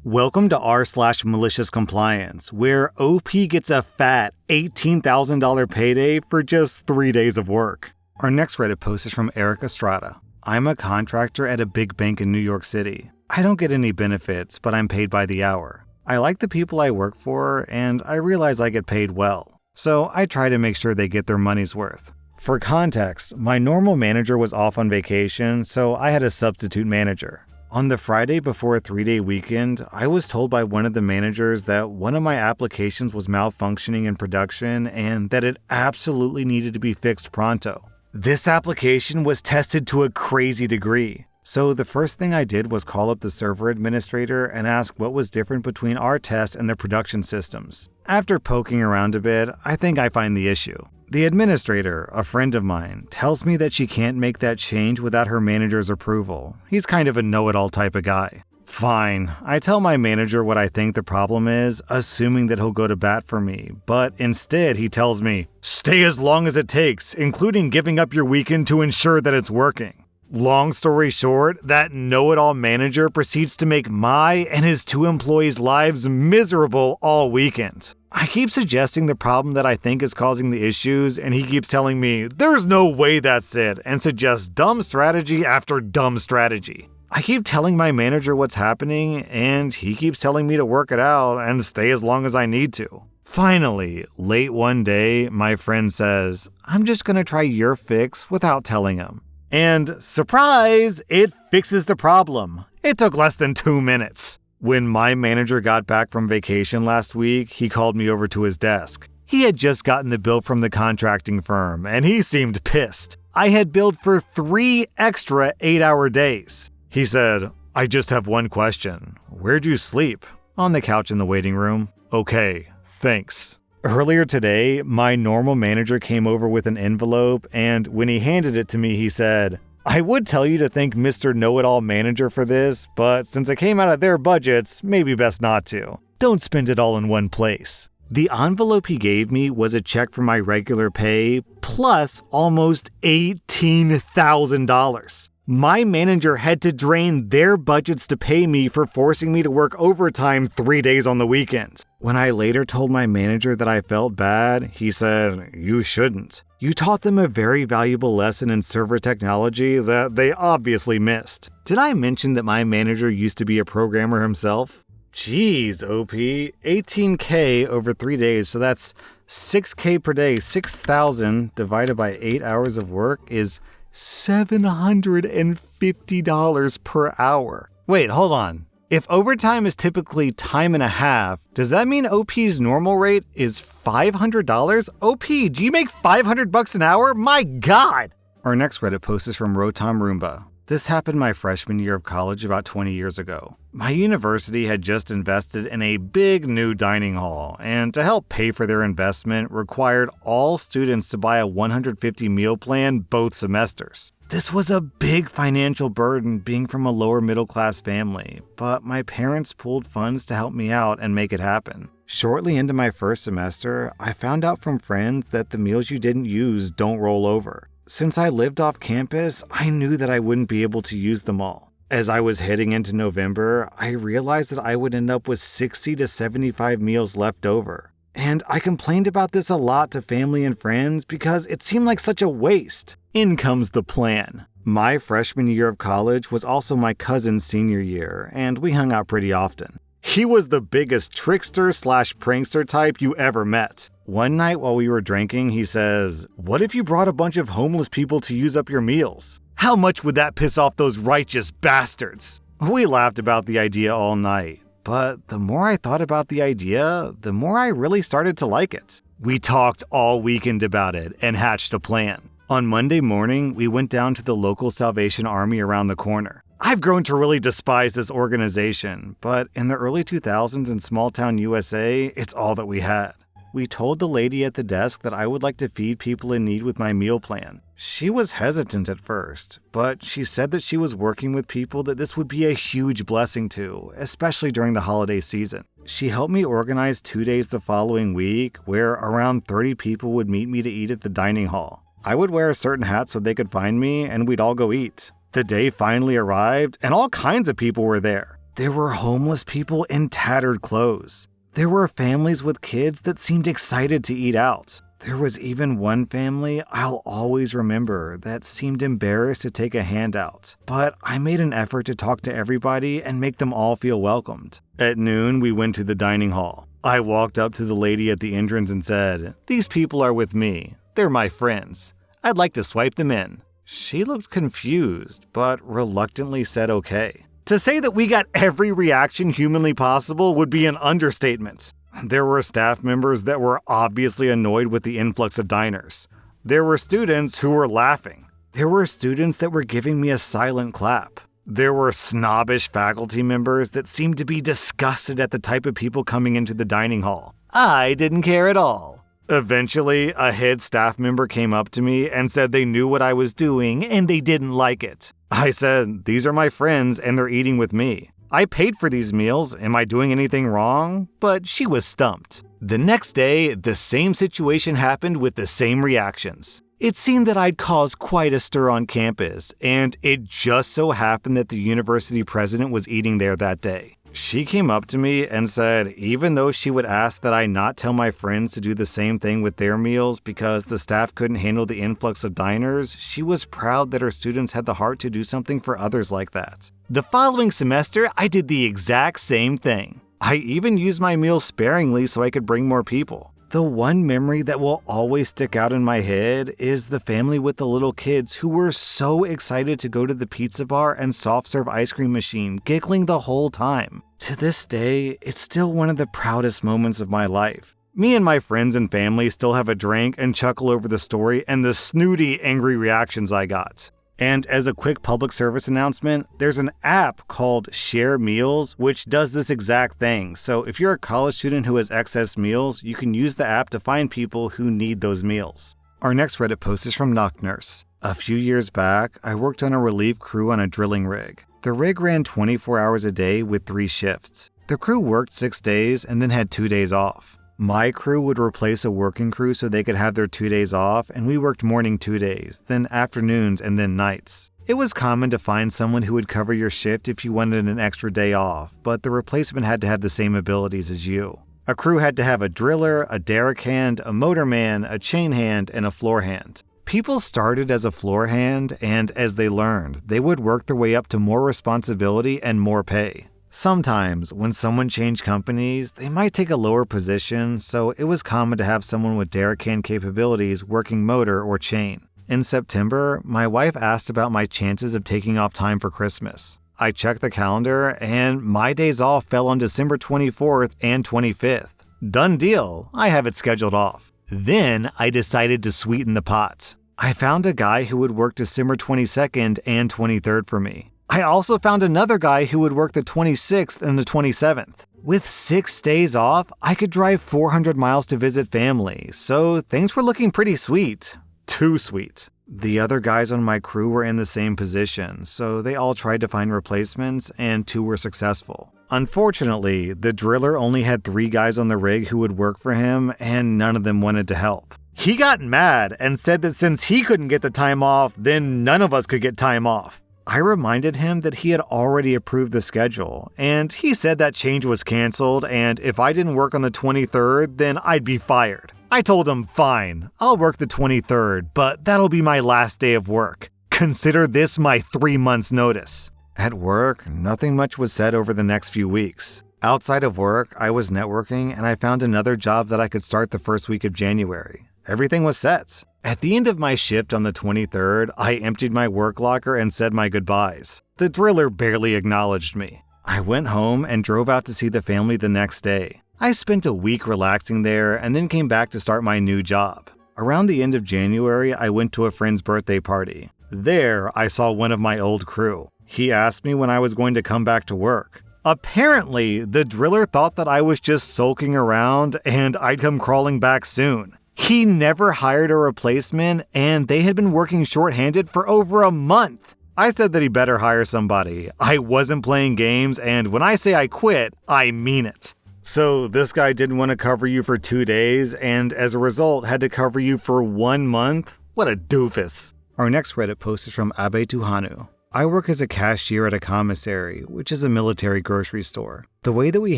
Welcome to rSlash Maliciouscompliance, where OP gets a fat $18,000 payday for just 3 days of work. Our next Reddit post is from Eric Estrada. I'm a contractor at a big bank in New York City. I don't get any benefits, but I'm paid by the hour. I like the people I work for, and I realize I get paid well. So I try to make sure they get their money's worth. For context, my normal manager was off on vacation, so I had a substitute manager. On the Friday before a 3-day weekend, I was told by one of the managers that one of my applications was malfunctioning in production and that it absolutely needed to be fixed pronto. This application was tested to a crazy degree. So the first thing I did was call up the server administrator and ask what was different between our test and the production systems. After poking around a bit, I think I find the issue. The administrator, a friend of mine, tells me that she can't make that change without her manager's approval. He's kind of a know-it-all type of guy. Fine, I tell my manager what I think the problem is, assuming that he'll go to bat for me, but instead he tells me, "Stay as long as it takes, including giving up your weekend to ensure that it's working." Long story short, that know-it-all manager proceeds to make my and his 2 employees' lives miserable all weekend. I keep suggesting the problem that I think is causing the issues, and he keeps telling me, "There's no way that's it," and suggests dumb strategy after dumb strategy. I keep telling my manager what's happening, and he keeps telling me to work it out and stay as long as I need to. Finally, late one day, my friend says, "I'm just gonna try your fix without telling him." And surprise, it fixes the problem. It took less than 2 minutes. When my manager got back from vacation last week, he called me over to his desk. He had just gotten the bill from the contracting firm, and he seemed pissed. I had billed for 3 extra 8-hour days. He said, "I just have one question. Where'd you sleep?" "On the couch in the waiting room." "Okay, thanks." Earlier today, my normal manager came over with an envelope, and when he handed it to me, he said, "I would tell you to thank Mr. Know-It-All Manager for this, but since it came out of their budgets, maybe best not to. Don't spend it all in one place." The envelope he gave me was a check for my regular pay, plus almost $18,000. My manager had to drain their budgets to pay me for forcing me to work overtime 3 days on the weekends. When I later told my manager that I felt bad, he said, "You shouldn't. You taught them a very valuable lesson in server technology that they obviously missed." Did I mention that my manager used to be a programmer himself? Jeez, OP, 18K over 3 days, so that's 6K per day. 6,000 divided by 8 hours of work is $750 per hour. Wait, hold on. If overtime is typically time and a half, does that mean OP's normal rate is $500? OP, do you make $500 an hour? My God! Our next Reddit post is from Rotom Roomba. This happened my freshman year of college about 20 years ago. My university had just invested in a big new dining hall, and to help pay for their investment required all students to buy a 150 meal plan both semesters. This was a big financial burden being from a lower middle class family, but my parents pooled funds to help me out and make it happen. Shortly into my first semester, I found out from friends that the meals you didn't use don't roll over. Since I lived off campus, I knew that I wouldn't be able to use them all. As I was heading into November, I realized that I would end up with 60 to 75 meals left over. And I complained about this a lot to family and friends because it seemed like such a waste. In comes the plan. My freshman year of college was also my cousin's senior year, and we hung out pretty often. He was the biggest trickster/prankster type you ever met. One night while we were drinking, he says, "What if you brought a bunch of homeless people to use up your meals? How much would that piss off those righteous bastards?" We laughed about the idea all night, but the more I thought about the idea, the more I really started to like it. We talked all weekend about it and hatched a plan. On Monday morning, we went down to the local Salvation Army around the corner. I've grown to really despise this organization, but in the early 2000s in small-town USA, it's all that we had. We told the lady at the desk that I would like to feed people in need with my meal plan. She was hesitant at first, but she said that she was working with people that this would be a huge blessing to, especially during the holiday season. She helped me organize 2 days the following week where around 30 people would meet me to eat at the dining hall. I would wear a certain hat so they could find me, and we'd all go eat. The day finally arrived, and all kinds of people were there. There were homeless people in tattered clothes. There were families with kids that seemed excited to eat out. There was even one family I'll always remember that seemed embarrassed to take a handout, but I made an effort to talk to everybody and make them all feel welcomed. At noon, we went to the dining hall. I walked up to the lady at the entrance and said, "These people are with me. They're my friends. I'd like to swipe them in." She looked confused, but reluctantly said okay. To say that we got every reaction humanly possible would be an understatement. There were staff members that were obviously annoyed with the influx of diners. There were students who were laughing. There were students that were giving me a silent clap. There were snobbish faculty members that seemed to be disgusted at the type of people coming into the dining hall. I didn't care at all. Eventually, a head staff member came up to me and said they knew what I was doing and they didn't like it. I said, "These are my friends and they're eating with me. I paid for these meals. Am I doing anything wrong?" But she was stumped. The next day, the same situation happened with the same reactions. It seemed that I'd caused quite a stir on campus, and it just so happened that the university president was eating there that day. She came up to me and said even though she would ask that I not tell my friends to do the same thing with their meals because the staff couldn't handle the influx of diners, she was proud that her students had the heart to do something for others like that. The following semester, I did the exact same thing. I even used my meals sparingly so I could bring more people. The one memory that will always stick out in my head is the family with the little kids who were so excited to go to the pizza bar and soft serve ice cream machine, giggling the whole time. To this day, it's still one of the proudest moments of my life. Me and my friends and family still have a drink and chuckle over the story and the snooty, angry reactions I got. And as a quick public service announcement, there's an app called Share Meals, which does this exact thing. So if you're a college student who has excess meals, you can use the app to find people who need those meals. Our next Reddit post is from Knock Nurse. A few years back, I worked on a relief crew on a drilling rig. The rig ran 24 hours a day with 3 shifts. The crew worked 6 days and then had 2 days off. My crew would replace a working crew so they could have their 2 days off, and we worked morning 2 days, then afternoons, and then nights. It was common to find someone who would cover your shift if you wanted an extra day off, but the replacement had to have the same abilities as you. A crew had to have a driller, a derrick hand, a motorman, a chain hand, and a floor hand. People started as a floor hand, and as they learned, they would work their way up to more responsibility and more pay. Sometimes, when someone changed companies, they might take a lower position, so it was common to have someone with derrick hand capabilities working motor or chain. In September, my wife asked about my chances of taking off time for Christmas. I checked the calendar, and my days off fell on December 24th and 25th. Done deal, I have it scheduled off. Then, I decided to sweeten the pot. I found a guy who would work December 22nd and 23rd for me. I also found another guy who would work the 26th and the 27th. With 6 days off, I could drive 400 miles to visit family, so things were looking pretty sweet. Too sweet. The other guys on my crew were in the same position, so they all tried to find replacements, and 2 were successful. Unfortunately, the driller only had 3 guys on the rig who would work for him, and none of them wanted to help. He got mad and said that since he couldn't get the time off, then none of us could get time off. I reminded him that he had already approved the schedule, and he said that change was canceled, and if I didn't work on the 23rd, then I'd be fired. I told him, fine, I'll work the 23rd, but that'll be my last day of work. Consider this my 3 months' notice. At work, nothing much was said over the next few weeks. Outside of work, I was networking, and I found another job that I could start the first week of January. Everything was set. At the end of my shift on the 23rd, I emptied my work locker and said my goodbyes. The driller barely acknowledged me. I went home and drove out to see the family the next day. I spent a week relaxing there and then came back to start my new job. Around the end of January, I went to a friend's birthday party. There, I saw one of my old crew. He asked me when I was going to come back to work. Apparently, the driller thought that I was just sulking around and I'd come crawling back soon. He never hired a replacement, and they had been working shorthanded for over a month. I said that he better hire somebody. I wasn't playing games, and when I say I quit, I mean it. So this guy didn't want to cover you for 2 days, and as a result had to cover you for 1 month? What a doofus. Our next Reddit post is from Abe Tuhanu. I work as a cashier at a commissary, which is a military grocery store. The way that we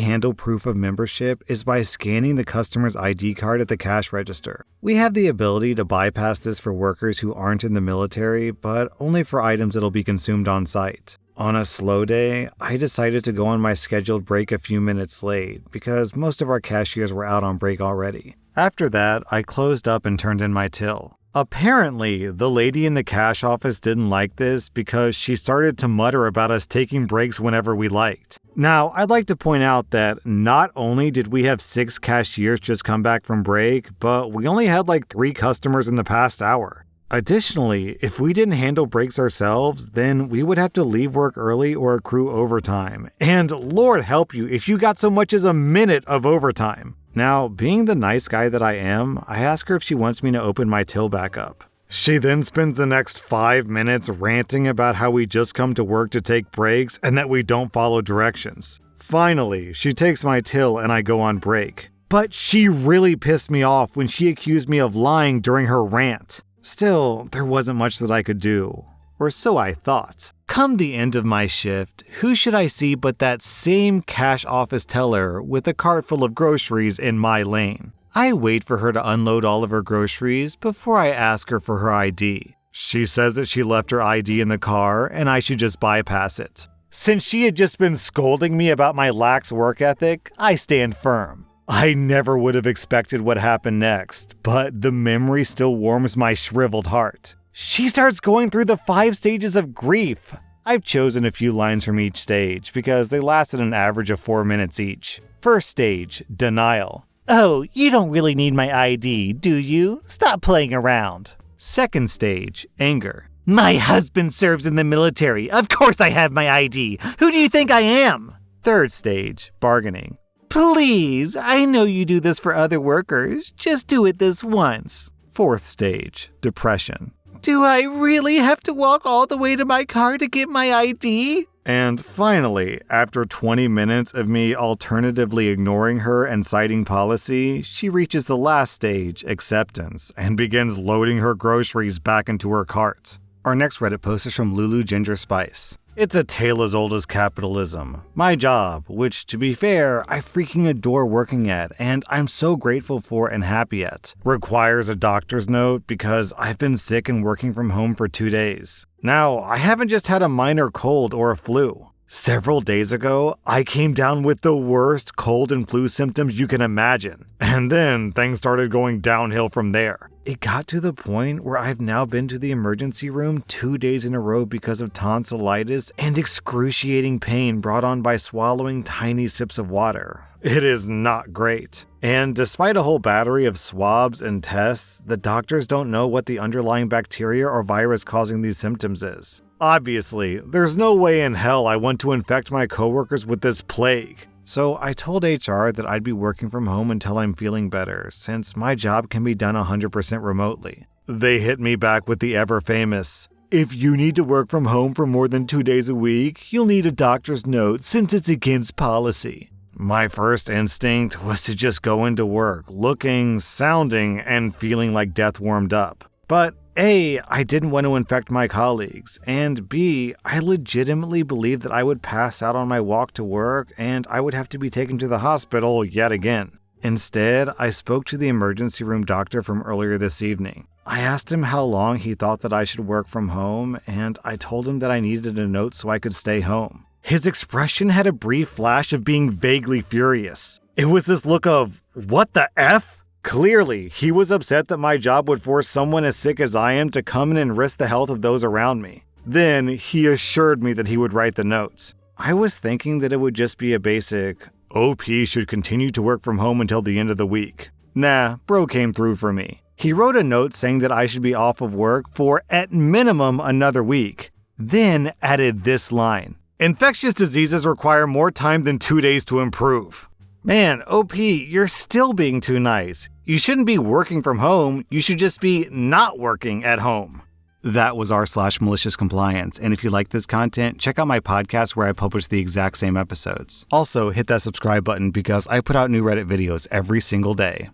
handle proof of membership is by scanning the customer's ID card at the cash register. We have the ability to bypass this for workers who aren't in the military, but only for items that'll be consumed on site. On a slow day, I decided to go on my scheduled break a few minutes late because most of our cashiers were out on break already. After that, I closed up and turned in my till. Apparently, the lady in the cash office didn't like this because she started to mutter about us taking breaks whenever we liked. Now, I'd like to point out that not only did we have 6 cashiers just come back from break, but we only had like 3 customers in the past hour. Additionally, if we didn't handle breaks ourselves, then we would have to leave work early or accrue overtime. And Lord help you if you got so much as a minute of overtime. Now, being the nice guy that I am, I ask her if she wants me to open my till back up. She then spends the next 5 minutes ranting about how we just come to work to take breaks and that we don't follow directions. Finally, she takes my till and I go on break. But she really pissed me off when she accused me of lying during her rant. Still, there wasn't much that I could do, or so I thought. Come the end of my shift, who should I see but that same cash office teller with a cart full of groceries in my lane. I wait for her to unload all of her groceries before I ask her for her ID. She says that she left her ID in the car and I should just bypass it. Since she had just been scolding me about my lax work ethic, I stand firm. I never would have expected what happened next, but the memory still warms my shriveled heart. She starts going through the 5 stages of grief. I've chosen a few lines from each stage because they lasted an average of 4 minutes each. First stage, denial. Oh, you don't really need my ID, do you? Stop playing around. Second stage, anger. My husband serves in the military. Of course I have my ID. Who do you think I am? Third stage, bargaining. Please, I know you do this for other workers. Just do it this once. Fourth stage, depression. Do I really have to walk all the way to my car to get my ID? And finally, after 20 minutes of me alternatively ignoring her and citing policy, she reaches the last stage, acceptance, and begins loading her groceries back into her cart. Our next Reddit post is from Lulu Ginger Spice. It's a tale as old as capitalism. My job, which, to be fair, I freaking adore working at and I'm so grateful for and happy at, requires a doctor's note because I've been sick and working from home for 2 days. Now, I haven't just had a minor cold or a flu. Several days ago, I came down with the worst cold and flu symptoms you can imagine, and then things started going downhill from there. It got to the point where I've now been to the emergency room 2 days in a row because of tonsillitis and excruciating pain brought on by swallowing tiny sips of water. It is not great. And despite a whole battery of swabs and tests, the doctors don't know what the underlying bacteria or virus causing these symptoms is. Obviously, there's no way in hell I want to infect my coworkers with this plague. So I told HR that I'd be working from home until I'm feeling better, since my job can be done 100% remotely. They hit me back with the ever-famous, if you need to work from home for more than 2 days a week, you'll need a doctor's note since it's against policy. My first instinct was to just go into work, looking, sounding, and feeling like death warmed up. But A, I didn't want to infect my colleagues, and B, I legitimately believed that I would pass out on my walk to work and I would have to be taken to the hospital yet again. Instead, I spoke to the emergency room doctor from earlier this evening. I asked him how long he thought that I should work from home, and I told him that I needed a note so I could stay home. His expression had a brief flash of being vaguely furious. It was this look of, what the F? Clearly, he was upset that my job would force someone as sick as I am to come in and risk the health of those around me. Then, he assured me that he would write the notes. I was thinking that it would just be a basic, OP should continue to work from home until the end of the week. Nah, bro came through for me. He wrote a note saying that I should be off of work for, at minimum, another week. Then added this line. Infectious diseases require more time than 2 days to improve. Man, OP, you're still being too nice. You shouldn't be working from home, you should just be not working at home. That was r/Maliciouscompliance, and if you like this content, check out my podcast where I publish the exact same episodes. Also, hit that subscribe button because I put out new Reddit videos every single day.